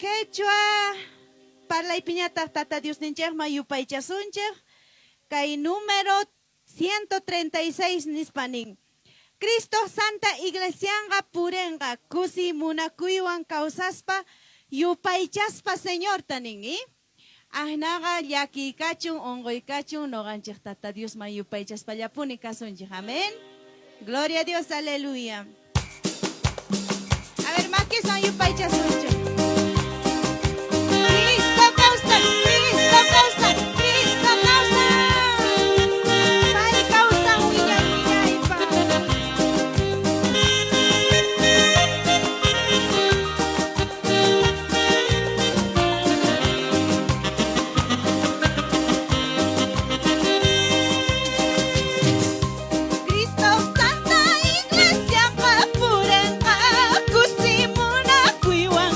Quechua parlay piñata tata Dios ninchej mayupay chasunchej kay número 136 nispanin. Cristo Santa Iglesianga purenga kusi munakuywan kausaspa yupaychaspa Señor taningi. Ahnaga yaki kachun ongoy kachun noganchej tata Dios mayupaychaspa yapuni kasunchej. Amén. Gloria a Dios, aleluya. A ver, más que son yupaychasunchej. Cristo causa, Cristo causa, Cristo causa. Ay, causa huilla, pa. Cristo Santa Iglesia Papurenga, Kusimuna Kuiwan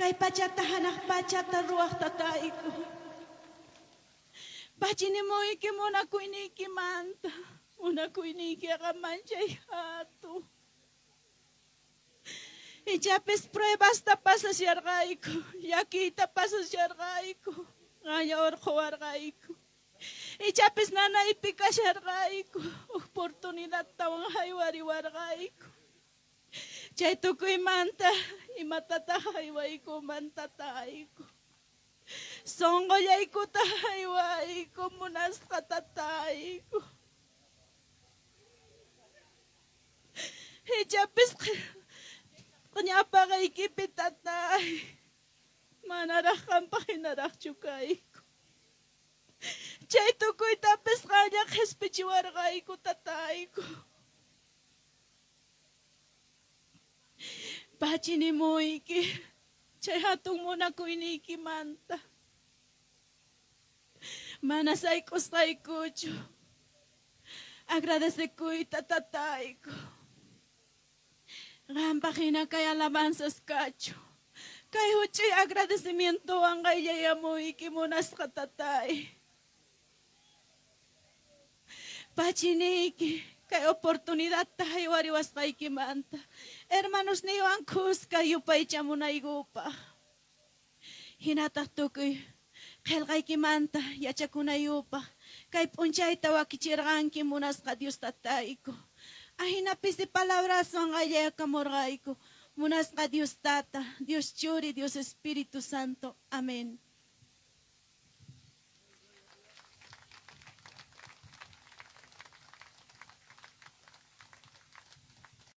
kay pachata hanak pachata ruach tataiku. Bachini mo iki muna kuiniki manta. Muna kuiniki akamanjay hatu. Ichapis pruebas tapas sa siyargaiku. Yakita pa sa siyargaiku. Ngaya orko argaiku. Ichapis nanaipika siyargaiku. Oportunidad tawang haywari-wargaiku. Chay tukuy manta. Imatatahaywaiku mantataiku. Songo yaiku tahaywaiku munas katataiku. Ichapis kanyapa kay kipitatay. Manarakan pa kinarak chukaiku. Chay tukoy tapos kanya kespichiwargaiku tataiku. Bachini mo iki. Chay hatong muna ko iniki manta. Manasay ko sa ikucho. Agradece ko itatatay ko. Rampa kina kay alabanzas kacho. Kay huchoy agradecimiento ang kay mo iki munas katatay. Pachiniki. Kay oportunidad tayo wariwas kay kimanta. Hermanos niyo ang kus kayo pa muna igupa. Hinatak tukoy. Kaya kay kimanta, yacha ko na yupa. Kay punchay tawa kichirang kimunas ka Diyos tatay ko. Ay hinapisi palabras ang ayaya kamorgay ko. Munas ka Diyos tata, Diyos Churi, Diyos Espiritu Santo. Amen.